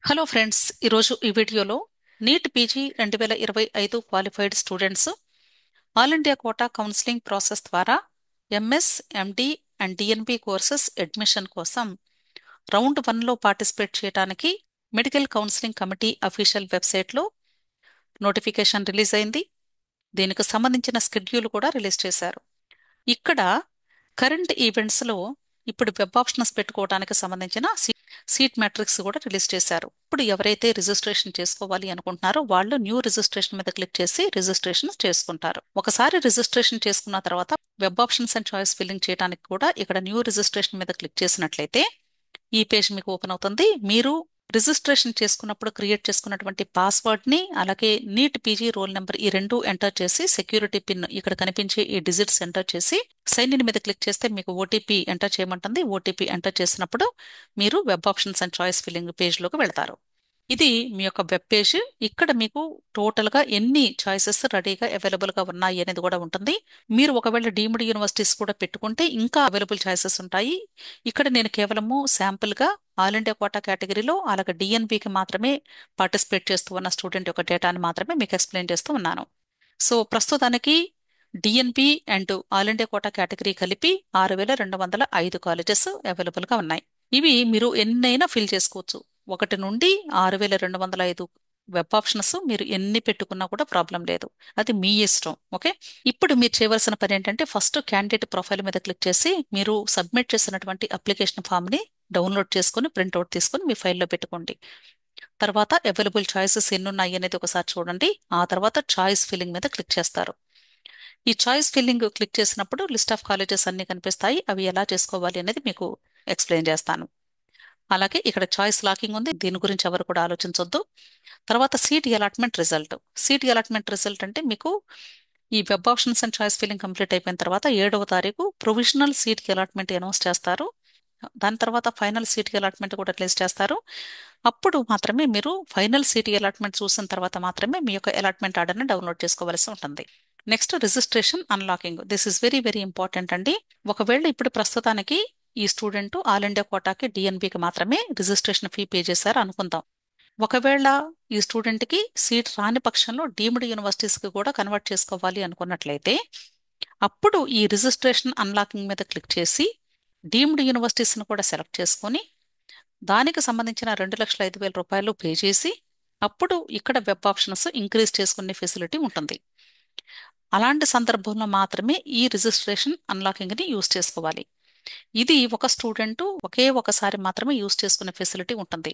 Hello friends, ఈరోజు ఈ వీడియోలో NEET PG 2025 qualified students all India quota counselling process ద్వారా MS, MD and DNB courses admission కోసం round 1లో పార్టిసిపేట్ చేయడానికి మెడికల్ కౌన్సిలింగ్ కమిటీ అఫీషియల్ వెబ్సైట్లో నోటిఫికేషన్ రిలీజ్ అయింది. దీనికి సంబంధించిన స్కెడ్యూల్ కూడా రిలీజ్ చేశారు. ఇక్కడ కరెంట్ ఈవెంట్స్లో ఇప్పుడు వెబ్ ఆప్షన్స్ పెట్టుకోవడానికి సంబంధించిన సీట్ మ్యాట్రిక్స్ కూడా రిలీజ్ చేశారు. ఇప్పుడు ఎవరైతే రిజిస్ట్రేషన్ చేసుకోవాలి అనుకుంటున్నారో వాళ్ళు న్యూ రిజిస్ట్రేషన్ మీద క్లిక్ చేసి రిజిస్ట్రేషన్ చేసుకుంటారు. ఒకసారి రిజిస్ట్రేషన్ చేసుకున్న తర్వాత web options and choice filling చేయడానికి కూడా ఇక్కడ న్యూ రిజిస్ట్రేషన్ మీద క్లిక్ చేసినట్లయితే ఈ పేజ్ మీకు ఓపెన్ అవుతుంది. మీరు రిజిస్ట్రేషన్ చేసుకున్నప్పుడు క్రియేట్ చేసుకున్నటువంటి పాస్వర్డ్ ని అలాగే నీట్ పీజీ రోల్ నెంబర్ ఈ రెండు ఎంటర్ చేసి సెక్యూరిటీ పిన్ ఇక్కడ కనిపించే ఈ డిజిట్స్ ఎంటర్ చేసి సైన్ ఇన్ మీద క్లిక్ చేస్తే మీకు ఓటీపీ ఎంటర్ చేయమంటుంది. ఓటీపీ ఎంటర్ చేసినప్పుడు మీరు web options and choice filling page లోకి వెళ్తారు. ఇది మీ యొక్క వెబ్ పేజ్. ఇక్కడ మీకు టోటల్ గా ఎన్ని చాయిసెస్ రెడీగా అవైలబుల్ గా ఉన్నాయి అనేది కూడా ఉంటుంది. మీరు ఒకవేళ డీమ్డ్ యూనివర్సిటీస్ కూడా పెట్టుకుంటే ఇంకా అవైలబుల్ చాయిసెస్ ఉంటాయి. ఇక్కడ నేను కేవలము శాంపుల్ గా ఆల్ ఇండియా కోటా కేటగిరీలో అలాగే డిఎన్బికి మాత్రమే పార్టిసిపేట్ చేస్తూ ఉన్న స్టూడెంట్ యొక్క డేటాని మాత్రమే మీకు ఎక్స్ప్లెయిన్ చేస్తూ ఉన్నాను. సో ప్రస్తుతానికి DNB and all India quota category కలిపి 6,205 కాలేజెస్ అవైలబుల్ గా ఉన్నాయి. ఇవి మీరు ఎన్నైనా ఫిల్ చేసుకోవచ్చు. 1 నుండి 6,205 వెబ్ ఆప్షన్స్ మీరు ఎన్ని పెట్టుకున్నా కూడా ప్రాబ్లం లేదు. అది మీ ఇష్టం. ఓకే, ఇప్పుడు మీరు చేయవలసిన పని ఏంటంటే ఫస్ట్ క్యాండిడేట్ ప్రొఫైల్ మీద క్లిక్ చేసి మీరు సబ్మిట్ చేసినటువంటి అప్లికేషన్ ఫామ్ ని డౌన్లోడ్ చేసుకుని ప్రింట్అవుట్ తీసుకుని మీ ఫైల్లో పెట్టుకోండి. తర్వాత అవైలబుల్ చాయిసెస్ ఎన్ని ఉన్నాయి అనేది ఒకసారి చూడండి. ఆ తర్వాత చాయిస్ ఫిల్లింగ్ మీద క్లిక్ చేస్తారు. ఈ చాయిస్ ఫిల్లింగ్ క్లిక్ చేసినప్పుడు లిస్ట్ ఆఫ్ కాలేజెస్ అన్ని కనిపిస్తాయి. అవి ఎలా చేసుకోవాలి అనేది మీకు ఎక్స్ప్లెయిన్ చేస్తాను. అలాగే ఇక్కడ చాయిస్ లాకింగ్ ఉంది, దీని గురించి ఎవరు కూడా ఆలోచించొద్దు. తర్వాత seat allotment result. Seat allotment result అంటే మీకు ఈ web options and choice filling complete అయిపోయిన తర్వాత 7వ తారీఖు ప్రొవిజనల్ సీట్ అలాట్మెంట్ అనౌన్స్ చేస్తారు. దాని తర్వాత ఫైనల్ సీట్ అలాట్మెంట్ కూడా రిలీజ్ చేస్తారు. అప్పుడు మాత్రమే మీరు ఫైనల్ సీట్ అలాట్మెంట్ చూసిన తర్వాత మాత్రమే మీ యొక్క అలాట్మెంట్ ఆర్డర్ని డౌన్లోడ్ చేసుకోవాల్సి ఉంటుంది. Next registration unlocking. This is very very important అండి. ఒకవేళ ఇప్పుడు ప్రస్తుతానికి ఈ స్టూడెంట్ ఆల్ ఇండియా కోటాకి డిఎన్బికి మాత్రమే రిజిస్ట్రేషన్ ఫీ పే చేశారు అనుకుందాం. ఒకవేళ ఈ స్టూడెంట్ కి సీట్ రాని పక్షంలో డీమ్డ్ యూనివర్సిటీస్ కి కూడా కన్వర్ట్ చేసుకోవాలి అనుకున్నట్లయితే అప్పుడు ఈ రిజిస్ట్రేషన్ అన్లాకింగ్ మీద క్లిక్ చేసి డీమ్డ్ యూనివర్సిటీస్ ను కూడా సెలెక్ట్ చేసుకొని దానికి సంబంధించిన 2,05,000 రూపాయలు పే చేసి అప్పుడు ఇక్కడ వెబ్ ఆప్షన్స్ ఇంక్రీజ్ చేసుకునే ఫెసిలిటీ ఉంటుంది. అలాంటి సందర్భంలో మాత్రమే ఈ రిజిస్ట్రేషన్ అన్లాకింగ్ ని యూజ్ చేసుకోవాలి. ఇది ఒక స్టూడెంట్ ఒకే ఒకసారి మాత్రమే యూజ్ చేసుకునే ఫెసిలిటీ ఉంటుంది.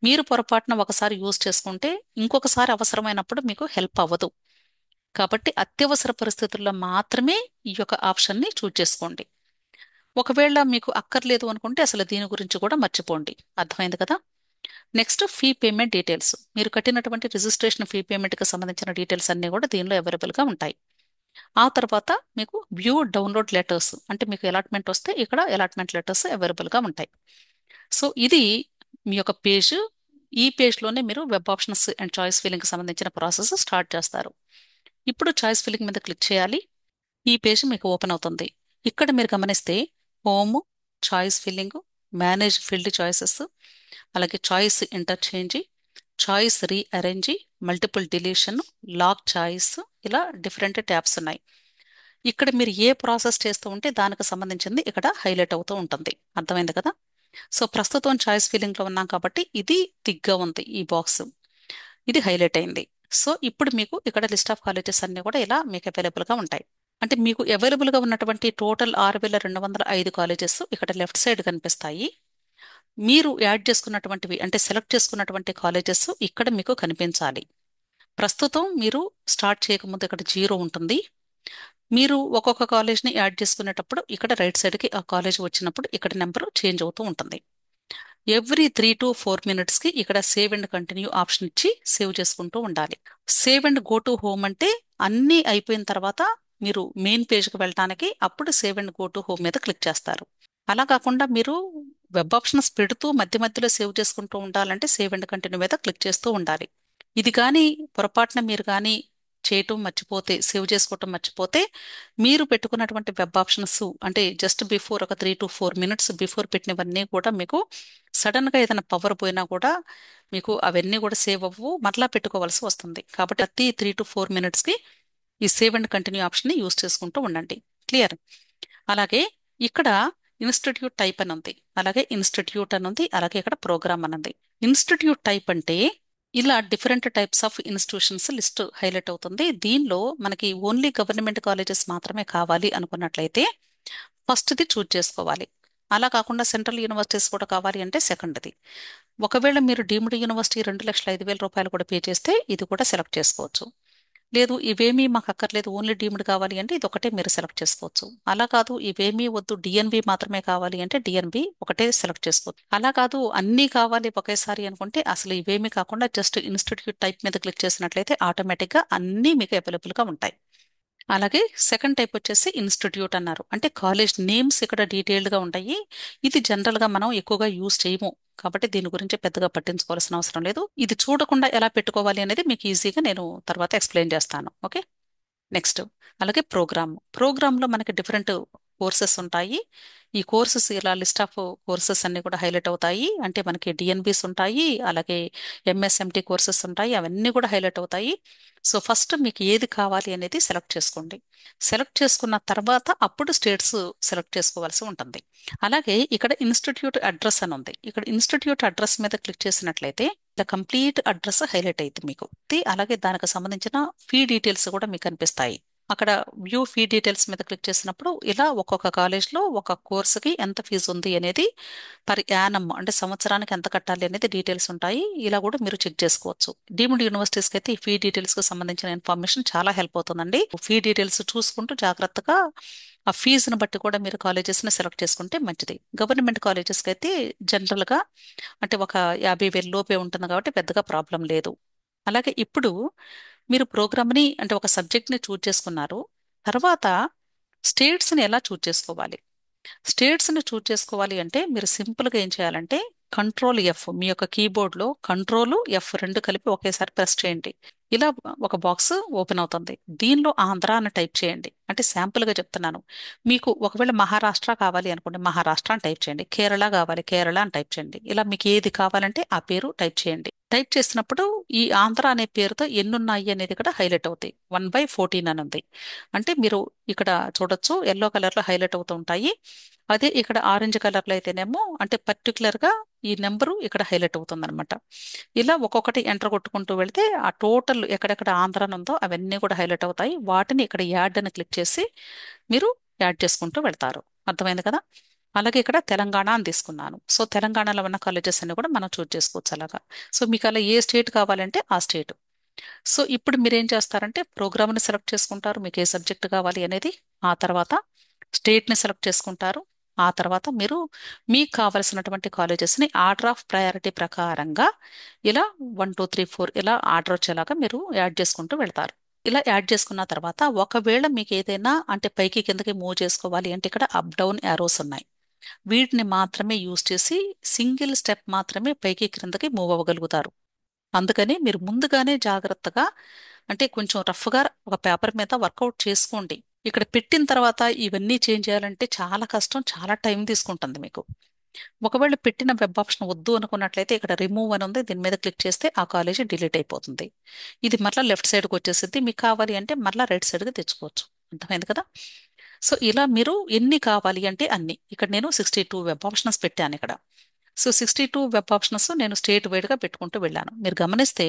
మీరు పొరపాటున ఒకసారి యూజ్ చేసుకుంటే ఇంకొకసారి అవసరమైనప్పుడు మీకు హెల్ప్ అవ్వదు. కాబట్టి అత్యవసర పరిస్థితుల్లో మాత్రమే ఈ యొక్క ఆప్షన్ని చూజ్ చేసుకోండి. ఒకవేళ మీకు అక్కర్లేదు అనుకుంటే అసలు దీని గురించి కూడా మర్చిపోండి. అర్థమైంది కదా? Next fee payment details. మీరు కట్టినటువంటి రిజిస్ట్రేషన్ ఫీ పేమెంట్కి సంబంధించిన డీటెయిల్స్ అన్నీ కూడా దీనిలో అవైలబుల్గా ఉంటాయి. ఆ తర్వాత మీకు వ్యూ డౌన్లోడ్ లెటర్స్ అంటే మీకు అలాట్మెంట్ వస్తే ఇక్కడ అలాట్మెంట్ లెటర్స్ అవైలబుల్గా ఉంటాయి. సో ఇది మీ యొక్క పేజ్. ఈ పేజ్లోనే మీరు వెబ్ ఆప్షన్స్ అండ్ చాయిస్ ఫిల్లింగ్కి సంబంధించిన ప్రాసెస్ స్టార్ట్ చేస్తారు. ఇప్పుడు చాయిస్ ఫిల్లింగ్ మీద క్లిక్ చేయాలి. ఈ పేజ్ మీకు ఓపెన్ అవుతుంది. ఇక్కడ మీరు గమనిస్తే home, choice filling, manage filled choices, అలాగే choice interchange, choice rearrange, multiple deletion, lock choice, ఇలా డిఫరెంట్ ట్యాబ్స్ ఉన్నాయి. ఇక్కడ మీరు ఏ ప్రాసెస్ చేస్తూ ఉంటే దానికి సంబంధించింది ఇక్కడ హైలైట్ అవుతూ ఉంటుంది. అర్థమైంది కదా? సో ప్రస్తుతం చాయిస్ ఫిల్లింగ్ లో ఉన్నాం కాబట్టి ఇది దిగ్గా ఉంది. ఈ బాక్స్ ఇది హైలైట్ అయింది. సో ఇప్పుడు మీకు ఇక్కడ లిస్ట్ ఆఫ్ కాలేజెస్ అన్ని కూడా ఇలా మీకు అవైలబుల్ గా ఉంటాయి. అంటే మీకు అవైలబుల్ గా ఉన్నటువంటి టోటల్ 6,205 కాలేజెస్ ఇక్కడ లెఫ్ట్ సైడ్ కనిపిస్తాయి. మీరు యాడ్ చేసుకున్నటువంటివి అంటే సెలెక్ట్ చేసుకున్నటువంటి కాలేజెస్ ఇక్కడ మీకు కనిపించాలి. ప్రస్తుతం మీరు స్టార్ట్ చేయకముందు ఇక్కడ 0 ఉంటుంది. మీరు ఒక్కొక్క కాలేజ్ని యాడ్ చేసుకునేటప్పుడు ఇక్కడ రైట్ సైడ్కి ఆ కాలేజ్ వచ్చినప్పుడు ఇక్కడ నెంబర్ చేంజ్ అవుతూ ఉంటుంది. ఎవ్రీ 3 to 4 minutes కి ఇక్కడ సేవ్ అండ్ కంటిన్యూ ఆప్షన్ ఇచ్చి సేవ్ చేసుకుంటూ ఉండాలి. Save and go to home అంటే అన్నీ అయిపోయిన తర్వాత మీరు మెయిన్ పేజ్కి వెళ్ళటానికి అప్పుడు save and go to home మీద క్లిక్ చేస్తారు. అలా కాకుండా మీరు వెబ్ ఆప్షన్స్ పెడుతూ మధ్య మధ్యలో సేవ్ చేసుకుంటూ ఉండాలంటే సేవ్ అండ్ కంటిన్యూ మీద క్లిక్ చేస్తూ ఉండాలి. ఇది కానీ పొరపాటున మీరు కానీ చేయటం మర్చిపోతే, సేవ్ చేసుకోవటం మర్చిపోతే, మీరు పెట్టుకున్నటువంటి వెబ్ ఆప్షన్స్ అంటే జస్ట్ బిఫోర్ ఒక 3 to 4 minutes బిఫోర్ పెట్టినవన్నీ కూడా మీకు సడన్ గా ఏదైనా పవర్ పోయినా కూడా మీకు అవన్నీ కూడా సేవ్ అవ్వవు, మరలా పెట్టుకోవాల్సి వస్తుంది. కాబట్టి ప్రతి 3 to 4 minutes కి ఈ సేవ్ అండ్ కంటిన్యూ ఆప్షన్ ని యూస్ చేసుకుంటూ ఉండండి. క్లియర్? అలాగే ఇక్కడ ఇన్స్టిట్యూట్ టైప్ అని ఉంది, అలాగే ఇన్స్టిట్యూట్ అని ఉంది, అలాగే ఇక్కడ ప్రోగ్రామ్ అని ఉంది. ఇన్స్టిట్యూట్ టైప్ అంటే ఇలా different types of institutions list highlight అవుతుంది. దీనిలో మనకి ఓన్లీ గవర్నమెంట్ కాలేజెస్ మాత్రమే కావాలి అనుకున్నట్లయితే ఫస్ట్ది చూజ్ చేసుకోవాలి. అలా కాకుండా సెంట్రల్ యూనివర్సిటీస్ కూడా కావాలి అంటే సెకండ్ది. ఒకవేళ మీరు డీమ్డ్ యూనివర్సిటీ 2,05,000 రూపాయలు కూడా పే చేస్తే ఇది కూడా సెలెక్ట్ చేసుకోవచ్చు. లేదు ఇవేమీ మాకు అక్కర్లేదు, ఓన్లీ డీమ్డ్ కావాలి అంటే ఇది ఒకటే మీరు సెలెక్ట్ చేసుకోవచ్చు. అలా కాదు ఇవేమీ వద్దు, డిఎన్బి మాత్రమే కావాలి అంటే డిఎన్బి ఒకటే సెలెక్ట్ చేసుకోవచ్చు. అలా కాదు అన్నీ కావాలి ఒకేసారి అనుకుంటే అసలు ఇవేమీ కాకుండా జస్ట్ ఇన్స్టిట్యూట్ టైప్ మీద క్లిక్ చేసినట్లయితే ఆటోమేటిక్గా అన్నీ మీకు అవైలబుల్గా ఉంటాయి. అలాగే సెకండ్ టైప్ వచ్చేసి ఇన్స్టిట్యూట్ అన్నారు, అంటే కాలేజ్ నేమ్స్ ఇక్కడ డీటెయిల్డ్గా ఉంటాయి. ఇది జనరల్గా మనం ఎక్కువగా యూజ్ చేయము కాబట్టి దీని గురించి పెద్దగా పట్టించుకోవాల్సిన అవసరం లేదు. ఇది చూడకుండా ఎలా పెట్టుకోవాలి అనేది మీకు ఈజీగా నేను తర్వాత ఎక్స్ప్లెయిన్ చేస్తాను. ఓకే, నెక్స్ట్ అలాగే ప్రోగ్రామ్లో మనకి డిఫరెంట్ కోర్సెస్ ఉంటాయి. ఈ కోర్సెస్ ఇలా లిస్ట్ ఆఫ్ కోర్సెస్ అన్ని కూడా హైలైట్ అవుతాయి. అంటే మనకి డిఎన్బిస్ ఉంటాయి, అలాగే ఎంఎస్ఎంటి కోర్సెస్ ఉంటాయి, అవన్నీ కూడా హైలైట్ అవుతాయి. సో ఫస్ట్ మీకు ఏది కావాలి అనేది సెలెక్ట్ చేసుకోండి. సెలెక్ట్ చేసుకున్న తర్వాత అప్పుడు స్టేట్స్ సెలెక్ట్ చేసుకోవాల్సి ఉంటుంది. అలాగే ఇక్కడ ఇన్స్టిట్యూట్ అడ్రస్ అని ఉంది. ఇక్కడ ఇన్స్టిట్యూట్ అడ్రస్ మీద క్లిక్ చేసినట్లయితే ఇలా కంప్లీట్ అడ్రస్ హైలైట్ అయింది మీకు. అలాగే దానికి సంబంధించిన ఫీ డీటెయిల్స్ కూడా మీకు కనిపిస్తాయి. అక్కడ వ్యూ ఫీ డీటెయిల్స్ మీద క్లిక్ చేసినప్పుడు ఇలా ఒక్కొక్క కాలేజ్లో ఒక కోర్సుకి ఎంత ఫీజు ఉంది అనేది పర్ యానమ్ అంటే సంవత్సరానికి ఎంత కట్టాలి అనేది డీటెయిల్స్ ఉంటాయి. ఇలా కూడా మీరు చెక్ చేసుకోవచ్చు. డీమ్డ్ యూనివర్సిటీస్కి అయితే ఈ ఫీ డీటెయిల్స్ కి సంబంధించిన ఇన్ఫర్మేషన్ చాలా హెల్ప్ అవుతుందండి. ఫీ డీటెయిల్స్ చూసుకుంటూ జాగ్రత్తగా ఆ ఫీజును బట్టి కూడా మీరు కాలేజెస్ని సెలెక్ట్ చేసుకుంటే మంచిది. గవర్నమెంట్ కాలేజెస్కి అయితే జనరల్గా అంటే ఒక 50,000 లోపే ఉంటుంది కాబట్టి పెద్దగా ప్రాబ్లం లేదు. అలాగే ఇప్పుడు మీరు ప్రోగ్రామ్ని అంటే ఒక సబ్జెక్ట్ని చూజ్ చేసుకున్నారు. తర్వాత స్టేట్స్ని ఎలా చూజ్ చేసుకోవాలి? స్టేట్స్ని చూజ్ చేసుకోవాలి అంటే మీరు సింపుల్గా ఏం చేయాలంటే Ctrl+F మీ యొక్క కీబోర్డ్లో Ctrl+F రెండు కలిపి ఒకేసారి ప్రెస్ చేయండి. ఇలా ఒక బాక్స్ ఓపెన్ అవుతుంది. దీనిలో ఆంధ్ర అని టైప్ చేయండి. అంటే శాంపుల్గా చెప్తున్నాను. మీకు ఒకవేళ మహారాష్ట్ర కావాలి అనుకోండి మహారాష్ట్ర అని టైప్ చేయండి, కేరళ కావాలి కేరళ అని టైప్ చేయండి. ఇలా మీకు ఏది కావాలంటే ఆ పేరు టైప్ చేయండి. టైప్ చేసినప్పుడు ఈ ఆంధ్ర అనే పేరుతో ఎన్ని ఉన్నాయి అనేది ఇక్కడ హైలైట్ అవుతాయి. 1/14 అని ఉంది. అంటే మీరు ఇక్కడ చూడొచ్చు ఎల్లో కలర్లో హైలైట్ అవుతూ ఉంటాయి. అదే ఇక్కడ ఆరెంజ్ కలర్లో అయితేనేమో అంటే పర్టికులర్గా ఈ నెంబరు ఇక్కడ హైలైట్ అవుతుంది అనమాట. ఇలా ఒక్కొక్కటి ఎంటర్ కొట్టుకుంటూ వెళ్తే ఆ టోటల్ ఎక్కడెక్కడ ఆంధ్ర అని ఉందో అవన్నీ కూడా హైలైట్ అవుతాయి. వాటిని ఇక్కడ యాడ్ అని క్లిక్ చేసి మీరు యాడ్ చేసుకుంటూ వెళ్తారు. అర్థమైంది కదా? అలాగే ఇక్కడ తెలంగాణ అని తీసుకున్నాను. సో తెలంగాణలో ఉన్న కాలేజెస్ అన్ని కూడా మనం చూస్ చేసుకోవచ్చు అలాగా. సో మీకు అలా ఏ స్టేట్ కావాలంటే ఆ స్టేట్. సో ఇప్పుడు మీరు ఏం చేస్తారంటే ప్రోగ్రామ్ని సెలెక్ట్ చేసుకుంటారు, మీకు ఏ సబ్జెక్ట్ కావాలి అనేది. ఆ తర్వాత స్టేట్ని సెలెక్ట్ చేసుకుంటారు. ఆ తర్వాత మీరు మీకు కావలసినటువంటి కాలేజెస్ని ఆర్డర్ ఆఫ్ ప్రయారిటీ ప్రకారంగా ఇలా 1 2 3 4 ఇలా ఆర్డర్ వచ్చేలాగా మీరు యాడ్ చేసుకుంటూ వెళ్తారు. ఇలా యాడ్ చేసుకున్న తర్వాత ఒకవేళ మీకు ఏదైనా అంటే పైకి కిందకి మూవ్ చేసుకోవాలి అంటే ఇక్కడ అప్ డౌన్ యారోస్ ఉన్నాయి. వీటిని మాత్రమే యూజ్ చేసి సింగిల్ స్టెప్ మాత్రమే పైకి క్రిందకి మూవ్ అవ్వగలుగుతారు. అందుకని మీరు ముందుగానే జాగ్రత్తగా అంటే కొంచెం రఫ్గా ఒక పేపర్ మీద వర్కౌట్ చేసుకోండి. ఇక్కడ పెట్టిన తర్వాత ఇవన్నీ చేంజ్ చేయాలంటే చాలా కష్టం, చాలా టైం తీసుకుంటుంది మీకు. ఒకవేళ పెట్టిన వెబ్ ఆప్షన్ వద్దు అనుకున్నట్లయితే ఇక్కడ రిమూవ్ అని ఉంది, దీని మీద క్లిక్ చేస్తే ఆ కాలేజీ డిలీట్ అయిపోతుంది. ఇది మరలా లెఫ్ట్ సైడ్కి వచ్చేసింది. మీకు కావాలి అంటే మరలా రైట్ సైడ్కి తెచ్చుకోవచ్చు. అర్థమైంది కదా? సో ఇలా మీరు ఎన్ని కావాలి అంటే అన్ని. ఇక్కడ నేను 62 వెబ్ ఆప్షన్స్ పెట్టాను ఇక్కడ. సో 62 వెబ్ ఆప్షన్స్ నేను స్టేట్ వైడ్గా పెట్టుకుంటూ వెళ్ళాను. మీరు గమనిస్తే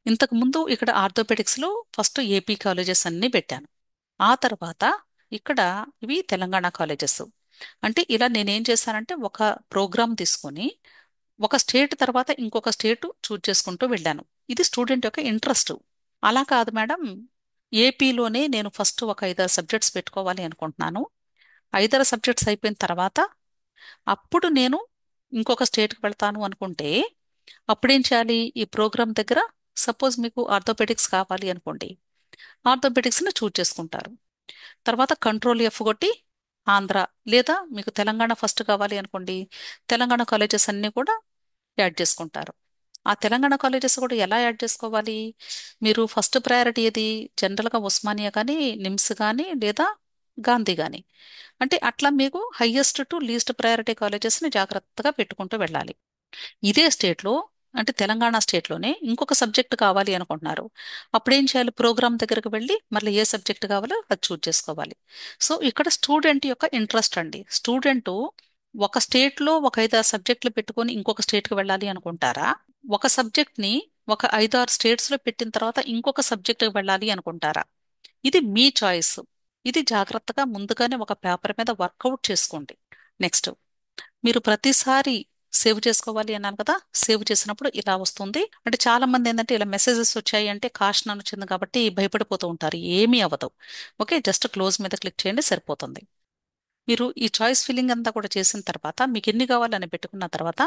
ఇంతకు ముందు ఇక్కడ ఆర్థోపెడిక్స్లో ఫస్ట్ ఏపీ కాలేజెస్ అన్ని పెట్టాను. ఆ తర్వాత ఇక్కడ ఇవి తెలంగాణ కాలేజెస్. అంటే ఇలా నేనేం చేశానంటే ఒక ప్రోగ్రామ్ తీసుకొని ఒక స్టేట్ తర్వాత ఇంకొక స్టేట్ చూజ్ చేసుకుంటూ వెళ్ళాను. ఇది స్టూడెంట్ యొక్క ఇంట్రెస్ట్. అలా కాదు మేడం, ఏపీలోనే నేను ఫస్ట్ ఒక 5 సబ్జెక్ట్స్ పెట్టుకోవాలి అనుకుంటున్నాను. 5 సబ్జెక్ట్స్ అయిపోయిన తర్వాత అప్పుడు నేను ఇంకొక స్టేట్కి వెళ్తాను అనుకుంటే అప్పుడేం చేయాలి? ఈ ప్రోగ్రామ్ దగ్గర సపోజ్ మీకు ఆర్థోపెడిక్స్ కావాలి అనుకోండి, ఆర్థోపెడిక్స్ని చూజ్ చేసుకుంటారు. తర్వాత Ctrl+F కొట్టి ఆంధ్ర లేదా మీకు తెలంగాణ ఫస్ట్ కావాలి అనుకోండి, తెలంగాణ కాలేజెస్ అన్నీ కూడా యాడ్ చేసుకుంటారు. ఆ తెలంగాణ కాలేజెస్ కూడా ఎలా యాడ్ చేసుకోవాలి? మీరు ఫస్ట్ ప్రయారిటీ ఏది? జనరల్గా ఉస్మానియా కానీ, నిమ్స్ కానీ, లేదా గాంధీ కానీ. అంటే అట్లా మీకు హైయెస్ట్ టు లీస్ట్ ప్రయారిటీ కాలేజెస్ని జాగ్రత్తగా పెట్టుకుంటూ వెళ్ళాలి. ఇదే స్టేట్లో, అంటే తెలంగాణ స్టేట్లోనే ఇంకొక సబ్జెక్ట్ కావాలి అనుకుంటున్నారు. అప్పుడు ఏం చేయాలి? ప్రోగ్రామ్ దగ్గరకు వెళ్ళి మళ్ళీ ఏ సబ్జెక్ట్ కావాలో అది చూజ్ చేసుకోవాలి. సో ఇక్కడ స్టూడెంట్ యొక్క ఇంట్రెస్ట్ అండి. స్టూడెంట్ ఒక స్టేట్లో ఒక 5-6 సబ్జెక్టులు పెట్టుకొని ఇంకొక స్టేట్కి వెళ్ళాలి అనుకుంటారా? ఒక సబ్జెక్ట్ని ఒక 5-6 స్టేట్స్లో పెట్టిన తర్వాత ఇంకొక సబ్జెక్ట్కి వెళ్ళాలి అనుకుంటారా? ఇది మీ చాయిస్. ఇది జాగ్రత్తగా ముందుగానే ఒక పేపర్ మీద వర్కౌట్ చేసుకోండి. నెక్స్ట్, మీరు ప్రతిసారి సేవ్ చేసుకోవాలి అన్నాను కదా, సేవ్ చేసినప్పుడు ఇలా వస్తుంది. అంటే చాలా మంది ఏంటంటే ఇలా మెసేజెస్ వచ్చాయి అంటే కాషన్ అని వచ్చింది కాబట్టి భయపడిపోతూ ఉంటారు. ఏమీ అవ్వదు. ఓకే, జస్ట్ క్లోజ్ మీద క్లిక్ చేయండి, సరిపోతుంది. మీరు ఈ చాయిస్ ఫిల్లింగ్ అంతా కూడా చేసిన తర్వాత మీకు ఎన్ని కావాలని పెట్టుకున్న తర్వాత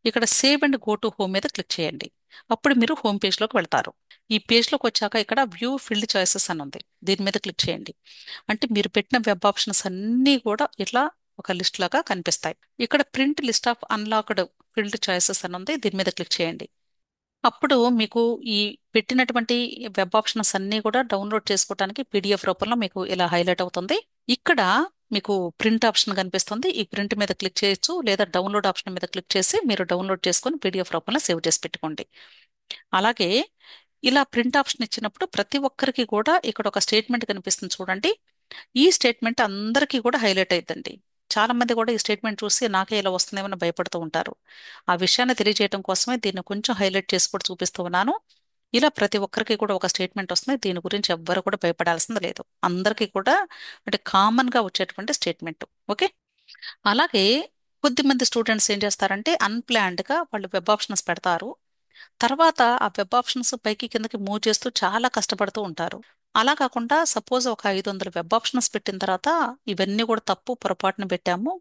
ఇక్కడ save and go to home మీద క్లిక్ చేయండి. అప్పుడు మీరు హోమ్ పేజ్లోకి వెళ్తారు. ఈ పేజ్లోకి వచ్చాక ఇక్కడ వ్యూ ఫీల్డ్ చాయిసెస్ అని ఉంది. దీని మీద క్లిక్ చేయండి. అంటే మీరు పెట్టిన వెబ్ ఆప్షన్స్ అన్నీ కూడా ఇట్లా ఒక లిస్ట్ లాగా కనిపిస్తాయి. ఇక్కడ print list of unlocked field choices అని ఉంది. దీని మీద క్లిక్ చేయండి. అప్పుడు మీకు ఈ పెట్టినటువంటి వెబ్ ఆప్షన్స్ అన్నీ కూడా డౌన్లోడ్ చేసుకోవడానికి పీడిఎఫ్ రూపంలో మీకు ఇలా హైలైట్ అవుతుంది. ఇక్కడ మీకు ప్రింట్ ఆప్షన్ కనిపిస్తుంది. ఈ ప్రింట్ మీద క్లిక్ చేయొచ్చు, లేదా డౌన్లోడ్ ఆప్షన్ మీద క్లిక్ చేసి మీరు డౌన్లోడ్ చేసుకొని పీడిఎఫ్ రూపంలో సేవ్ చేసి పెట్టుకోండి. అలాగే ఇలా ప్రింట్ ఆప్షన్ ఇచ్చినప్పుడు ప్రతి ఒక్కరికి కూడా ఇక్కడ ఒక స్టేట్మెంట్ కనిపిస్తుంది చూడండి. ఈ స్టేట్మెంట్ అందరికీ కూడా హైలైట్ అయిద్దండి. చాలా మంది కూడా ఈ స్టేట్మెంట్ చూసి నాకే ఇలా వస్తుందేమని భయపడుతూ ఉంటారు. ఆ విషయాన్ని తెలియజేయడం కోసమే దీన్ని కొంచెం హైలైట్ చేసి కూడా చూపిస్తూ ఉన్నాను. ఇలా ప్రతి ఒక్కరికి కూడా ఒక స్టేట్మెంట్ వస్తుంది. దీని గురించి ఎవ్వరు కూడా భయపడాల్సింది లేదు. అందరికీ కూడా అంటే కామన్ గా వచ్చేటువంటి స్టేట్మెంట్. ఓకే. అలాగే కొద్దిమంది స్టూడెంట్స్ ఏం చేస్తారంటే అన్ప్లాన్డ్ గా వాళ్ళు వెబ్ ఆప్షన్స్ పెడతారు. తర్వాత ఆ వెబ్ ఆప్షన్స్ పైకి కిందకి మూవ్ చేస్తూ చాలా కష్టపడుతూ ఉంటారు. అలా కాకుండా సపోజ్ ఒక 500 వెబ్ ఆప్షన్స్ పెట్టిన తర్వాత ఇవన్నీ కూడా తప్పు, పొరపాటున పెట్టాము,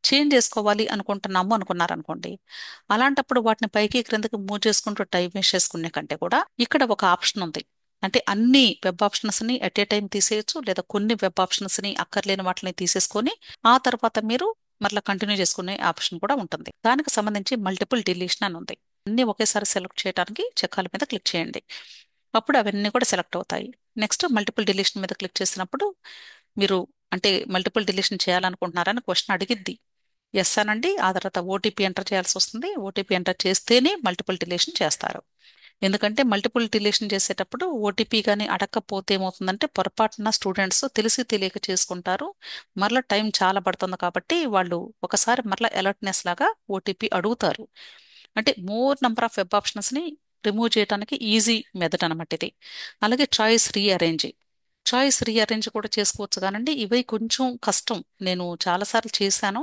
చేంజ్ చేసుకోవాలి అనుకుంటున్నాము అనుకున్నారనుకోండి. అలాంటప్పుడు వాటిని పైకి క్రిందకి మూవ్ చేసుకుంటూ టైం వేస్ట్ చేసుకునే కంటే కూడా ఇక్కడ ఒక ఆప్షన్ ఉంది. అంటే అన్ని వెబ్ ఆప్షన్స్ ని ఎట్ ఏ టైం తీసేయచ్చు, లేదా కొన్ని వెబ్ ఆప్షన్స్ ని అక్కర్లేని వాటిని తీసేసుకొని ఆ తర్వాత మీరు మరలా కంటిన్యూ చేసుకునే ఆప్షన్ కూడా ఉంటుంది. దానికి సంబంధించి మల్టిపుల్ డిలీషన్ అని ఉంది. అన్ని ఒకేసారి సెలెక్ట్ చేయడానికి చెక్కాల మీద క్లిక్ చేయండి. అప్పుడు అవన్నీ కూడా సెలెక్ట్ అవుతాయి. నెక్స్ట్ మల్టిపుల్ డిలీషన్ మీద క్లిక్ చేసినప్పుడు మీరు అంటే మల్టిపుల్ డిలీషన్ చేయాలనుకుంటున్నారని క్వశ్చన్ అడిగిద్ది. ఎస్ అనండి. ఆ తర్వాత ఓటీపీ ఎంటర్ చేయాల్సి వస్తుంది. ఓటీపీ ఎంటర్ చేస్తేనే మల్టిపుల్ డిలీషన్ చేస్తారు. ఎందుకంటే మల్టిపుల్ డిలీషన్ చేసేటప్పుడు ఓటీపీ కానీ అడగకపోతే ఏమవుతుందంటే పొరపాటున స్టూడెంట్స్ తెలిసి తెలియక చేసుకుంటారు. మరలా టైం చాలా పడుతుంది కాబట్టి వాళ్ళు ఒకసారి మరలా అలర్ట్నెస్ లాగా ఓటీపీ అడుగుతారు. అంటే more number of web options ని రిమూవ్ చేయడానికి ఈజీ మెథడ్ అనమాట ఇది. అలాగే చాయిస్ రీఅరేంజ్ కూడా చేసుకోవచ్చు కానండి, ఇవి కొంచెం కష్టం. నేను చాలాసార్లు చేశాను.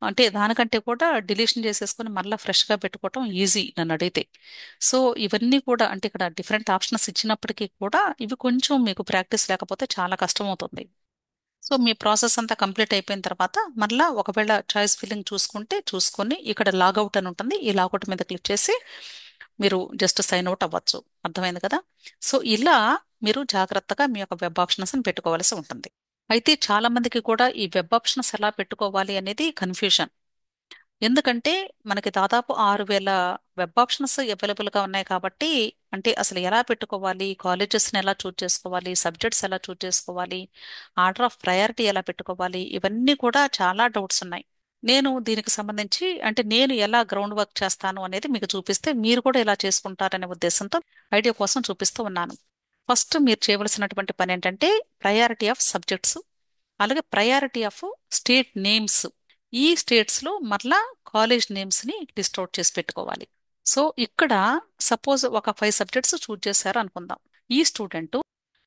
అంటే దానికంటే కూడా డిలీషన్ చేసేసుకొని మళ్ళీ ఫ్రెష్గా పెట్టుకోవటం ఈజీ నన్ను అడిగితే. సో ఇవన్నీ కూడా అంటే ఇక్కడ డిఫరెంట్ ఆప్షన్స్ ఇచ్చినప్పటికీ కూడా ఇవి కొంచెం మీకు ప్రాక్టీస్ లేకపోతే చాలా కష్టం అవుతుంది. సో మీ ప్రాసెస్ అంతా కంప్లీట్ అయిపోయిన తర్వాత మళ్ళా ఒకవేళ చాయిస్ ఫిల్లింగ్ చూసుకొని ఇక్కడ లాగౌట్ అని ఉంటుంది. ఈ లాగౌట్ మీద క్లిక్ చేసి మీరు జస్ట్ సైన్ అవుట్ అవ్వచ్చు. అర్థమైంది కదా? సో ఇలా మీరు జాగ్రత్తగా మీ యొక్క వెబ్ ఆప్షన్స్ పెట్టుకోవాల్సి ఉంటుంది. అయితే చాలా మందికి కూడా ఈ వెబ్ ఆప్షన్స్ ఎలా పెట్టుకోవాలి అనేది కన్ఫ్యూజన్. ఎందుకంటే మనకి దాదాపు 6,000 వెబ్ ఆప్షన్స్ అవైలబుల్గా ఉన్నాయి కాబట్టి అంటే అసలు ఎలా పెట్టుకోవాలి, కాలేజెస్ని ఎలా చూజ్ చేసుకోవాలి, సబ్జెక్ట్స్ ఎలా చూజ్ చేసుకోవాలి, ఆర్డర్ ఆఫ్ ప్రయారిటీ ఎలా పెట్టుకోవాలి, ఇవన్నీ కూడా చాలా డౌట్స్ ఉన్నాయి. నేను దీనికి సంబంధించి అంటే నేను ఎలా గ్రౌండ్ వర్క్ చేస్తాను అనేది మీకు చూపిస్తే మీరు కూడా ఎలా చేసుకుంటారనే ఉద్దేశంతో ఐడియా కోసం చూపిస్తూ ఉన్నాను. ఫస్ట్ మీరు చేయవలసినటువంటి పని ఏంటంటే ప్రయారిటీ ఆఫ్ సబ్జెక్ట్స్, అలాగే ప్రయారిటీ ఆఫ్ స్టేట్ నేమ్స్. ఈ స్టేట్స్ లో మరలా కాలేజ్ నేమ్స్ ని లిస్ట్ అవుట్ చేసి పెట్టుకోవాలి. సో ఇక్కడ సపోజ్ ఒక 5 సబ్జెక్ట్స్ చూజ్ చేశారు అనుకుందాం. ఈ స్టూడెంట్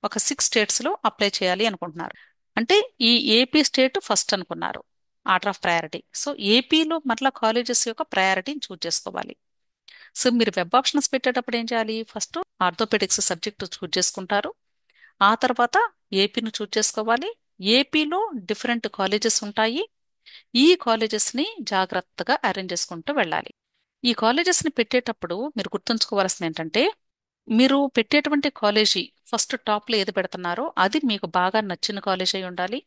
ఒక 6 స్టేట్స్ లో అప్లై చేయాలి అనుకుంటున్నారు. అంటే ఈ ఏపీ స్టేట్ ఫస్ట్ అనుకున్నారు ఆర్డర్ ఆఫ్ ప్రయారిటీ. సో ఏపీలో మరలా కాలేజెస్ యొక్క ప్రయారిటీని చూజ్ చేసుకోవాలి. సో మీరు వెబ్ ఆప్షన్స్ పెట్టేటప్పుడు ఏం చేయాలి? ఫస్ట్ ఆర్థోపెడిక్స్ సబ్జెక్ట్ చూజ్ చేసుకుంటారు. ఆ తర్వాత ఏపీని చూజ్ చేసుకోవాలి. ఏపీలో డిఫరెంట్ కాలేజెస్ ఉంటాయి. ఈ కాలేజెస్ ని జాగ్రత్తగా అరేంజ్ చేసుకుంటూ వెళ్ళాలి. ఈ కాలేజెస్ ని పెట్టేటప్పుడు మీరు గుర్తుంచుకోవాల్సింది ఏంటంటే మీరు పెట్టేటువంటి కాలేజీ ఫస్ట్ టాప్ లో ఏది పెడుతున్నారో అది మీకు బాగా నచ్చిన కాలేజ్ అయి ఉండాలి.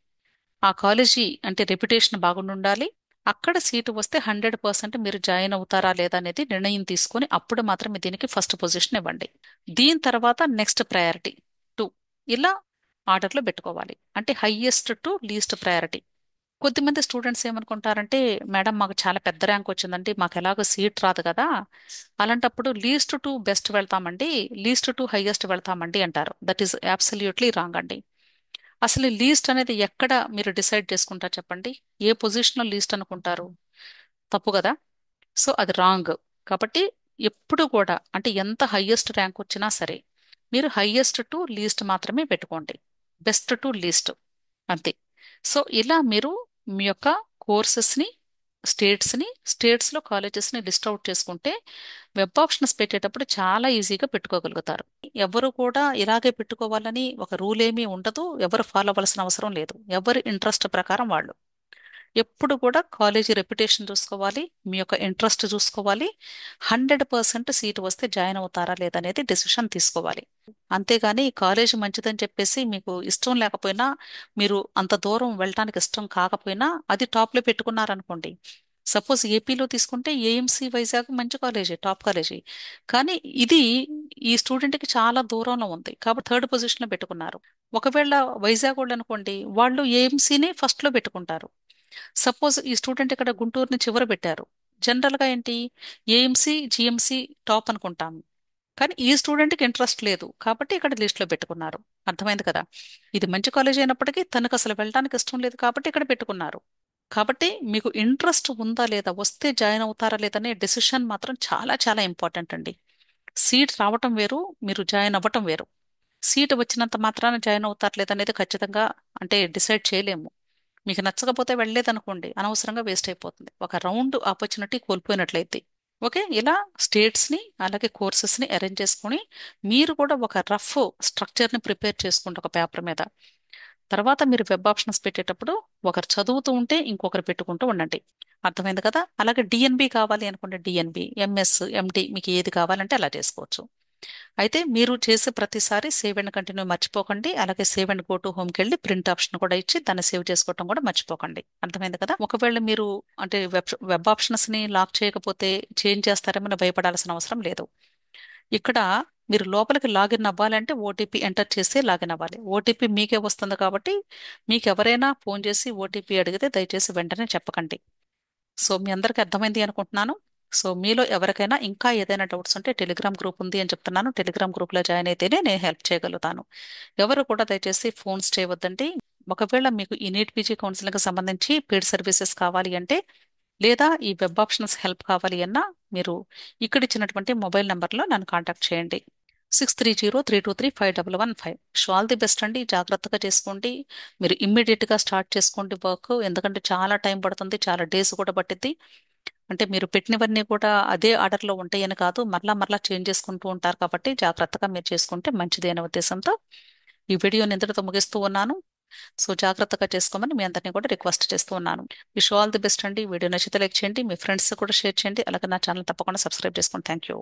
ఆ కాలేజీ అంటే రెప్యుటేషన్ బాగుండి ఉండాలి. అక్కడ సీటు వస్తే 100% మీరు జాయిన్ అవుతారా లేదా అనేది నిర్ణయం తీసుకొని అప్పుడు మాత్రమే దీనికి ఫస్ట్ పొజిషన్ ఇవ్వండి. దీని తర్వాత నెక్స్ట్ ప్రయారిటీ 2 ఇలా ఆర్డర్లో పెట్టుకోవాలి. అంటే హైయెస్ట్ టు లీస్ట్ ప్రయారిటీ. కొద్దిమంది స్టూడెంట్స్ ఏమనుకుంటారంటే, మేడం మాకు చాలా పెద్ద ర్యాంక్ వచ్చిందండి, మాకు ఎలాగో సీట్ రాదు కదా, అలాంటప్పుడు లీస్ట్ టు బెస్ట్ వెళ్తామండి, లీస్ట్ టు హైయెస్ట్ వెళ్తామండి అంటారు. దట్ ఈస్ అబ్సల్యూట్లీ రాంగ్ అండి. అసలు లీస్ట్ అనేది ఎక్కడ మీరు డిసైడ్ చేసుకుంటారు చెప్పండి? ఏ పొజిషన్లో లీస్ట్ అనుకుంటారు? తప్పు కదా. సో అది రాంగ్. కాబట్టి ఎప్పుడు కూడా అంటే ఎంత హైయెస్ట్ ర్యాంక్ వచ్చినా సరే మీరు హైయెస్ట్ టు లీస్ట్ మాత్రమే పెట్టుకోండి, బెస్ట్ టు లీస్ట్ అంతే. సో ఇలా మీరు మీ యొక్క కోర్సెస్ని, స్టేట్స్లో కాలేజెస్ని లిస్ట్ అవుట్ చేసుకుంటే వెబ్ ఆప్షన్స్ పెట్టేటప్పుడు చాలా ఈజీగా పెట్టుకోగలుగుతారు. ఎవరు కూడా ఇలాగే పెట్టుకోవాలని ఒక రూల్ ఏమీ ఉండదు, ఎవరు ఫాలో అవ్వాల్సిన అవసరం లేదు. ఎవరి ఇంట్రెస్ట్ ప్రకారం వాళ్ళు ఎప్పుడు కూడా కాలేజీ రెప్యుటేషన్ చూసుకోవాలి, మీ యొక్క ఇంట్రెస్ట్ చూసుకోవాలి, 100% సీటు వస్తే జాయిన్ అవుతారా లేదనేది డెసిషన్ తీసుకోవాలి. అంతేగాని కాలేజీ మంచిదని చెప్పేసి మీకు ఇష్టం లేకపోయినా, మీరు అంత దూరం వెళ్ళటానికి ఇష్టం కాకపోయినా అది టాప్లో పెట్టుకున్నారనుకోండి. సపోజ్ ఏపీలో తీసుకుంటే ఏఎంసీ వైజాగ్ మంచి కాలేజీ, టాప్ కాలేజీ. కానీ ఇది ఈ స్టూడెంట్కి చాలా దూరంలో ఉంది కాబట్టి థర్డ్ పొజిషన్లో పెట్టుకున్నారు. ఒకవేళ వైజాగ్ వాళ్ళు అనుకోండి, వాళ్ళు ఏఎంసీని ఫస్ట్లో పెట్టుకుంటారు. సపోజ్ ఈ స్టూడెంట్ ఇక్కడ గుంటూరుని చివర పెట్టారు. జనరల్గా ఏంటి, ఏఎంసీ జిఎంసీ టాప్ అనుకుంటాము. కానీ ఈ స్టూడెంట్కి ఇంట్రెస్ట్ లేదు కాబట్టి ఇక్కడ లిస్ట్లో పెట్టుకున్నారు. అర్థమైంది కదా. ఇది మంచి కాలేజ్ అయినప్పటికీ తనకు అసలు వెళ్ళడానికి ఇష్టం లేదు కాబట్టి ఇక్కడ పెట్టుకున్నారు. కాబట్టి మీకు ఇంట్రెస్ట్ ఉందా లేదా, వస్తే జాయిన్ అవుతారా లేదనే డెసిషన్ మాత్రం చాలా చాలా ఇంపార్టెంట్ అండి. సీట్ రావటం వేరు, మీరు జాయిన్ అవ్వటం వేరు. సీట్ వచ్చినంత మాత్రాన జాయిన్ అవుతారు లేదనేది ఖచ్చితంగా అంటే డిసైడ్ చేయలేము. మీకు నచ్చకపోతే వెళ్ళలేదనుకోండి, అనవసరంగా వేస్ట్ అయిపోతుంది, ఒక రౌండ్ ఆపర్చునిటీ కోల్పోయినట్లయితే. ఓకే, ఇలా స్టేట్స్ని అలాగే కోర్సెస్ని అరేంజ్ చేసుకొని మీరు కూడా ఒక రఫ్ స్ట్రక్చర్ని ప్రిపేర్ చేసుకుంటే ఒక పేపర్ మీద, తర్వాత మీరు వెబ్ ఆప్షన్స్ పెట్టేటప్పుడు ఒకరు చదువుతూ ఉంటే ఇంకొకరు పెట్టుకుంటూ ఉండండి. అర్థమైంది కదా. అలాగే డిఎన్బి కావాలి అనుకుంటే డిఎన్బి, ఎంఎస్, ఎండి మీకు ఏది కావాలంటే అలా చేసుకోవచ్చు. అయితే మీరు చేసే ప్రతిసారి సేవ్ అండ్ కంటిన్యూ మర్చిపోకండి. అలాగే సేవ్ అండ్ గో టు హోమ్కి వెళ్ళి ప్రింట్ ఆప్షన్ కూడా ఇచ్చి దాన్ని సేవ్ చేసుకోవడం కూడా మర్చిపోకండి. అర్థమైంది కదా. ఒకవేళ మీరు అంటే వెబ్ ఆప్షన్స్ ని లాక్ చేయకపోతే చేంజ్ చేస్తారేమో భయపడాల్సిన అవసరం లేదు. ఇక్కడ మీరు లోపలికి లాగిన్ అవ్వాలంటే ఓటీపీ ఎంటర్ చేస్తే లాగిన్ అవ్వాలి. ఓటీపీ మీకే వస్తుంది కాబట్టి మీకు ఎవరైనా ఫోన్ చేసి ఓటీపీ అడిగితే దయచేసి వెంటనే చెప్పకండి. సో మీ అందరికీ అర్థమైంది అనుకుంటున్నాను. సో మీలో ఎవరికైనా ఇంకా ఏదైనా డౌట్స్ ఉంటే టెలిగ్రామ్ గ్రూప్ ఉంది అని చెప్తున్నాను, టెలిగ్రామ్ గ్రూప్లో జాయిన్ అయితేనే నేను హెల్ప్ చేయగలుగుతాను. ఎవరు కూడా దయచేసి ఫోన్స్ చేయవద్దండి. ఒకవేళ మీకు ఈ నీట్ పీజీ కౌన్సిలింగ్కి సంబంధించి పెయిడ్ సర్వీసెస్ కావాలి అంటే, లేదా ఈ వెబ్ ఆప్షన్స్ హెల్ప్ కావాలి అన్నా, మీరు ఇక్కడ ఇచ్చినటువంటి మొబైల్ నెంబర్లో నన్ను కాంటాక్ట్ చేయండి. 6303235115. ఆల్ ది బెస్ట్ అండి, జాగ్రత్తగా చేసుకోండి. మీరు ఇమ్మీడియట్గా స్టార్ట్ చేసుకోండి వర్క్, ఎందుకంటే చాలా టైం పడుతుంది, చాలా డేస్ కూడా పట్టింది. అంటే మీరు పెట్టినవన్నీ కూడా అదే ఆర్డర్లో ఉంటాయని కాదు, మరలా మరలా చేంజ్ చేసుకుంటూ ఉంటారు కాబట్టి జాగ్రత్తగా మీరు చేసుకుంటే మంచిది అనే ఉద్దేశంతో ఈ వీడియోని ఇంతటితో ముగిస్తూ ఉన్నాను. సో జాగ్రత్తగా చేసుకోమని మీ అందరినీ కూడా రిక్వెస్ట్ చేస్తూ ఉన్నాను. ఆల్ ది బెస్ట్ అండి. వీడియో నచ్చితే లైక్ చేయండి, మీ ఫ్రెండ్స్ కూడా షేర్ చేయండి, అలాగే నా ఛానల్ తప్పకుండా సబ్స్క్రైబ్ చేసుకోండి. Thank you.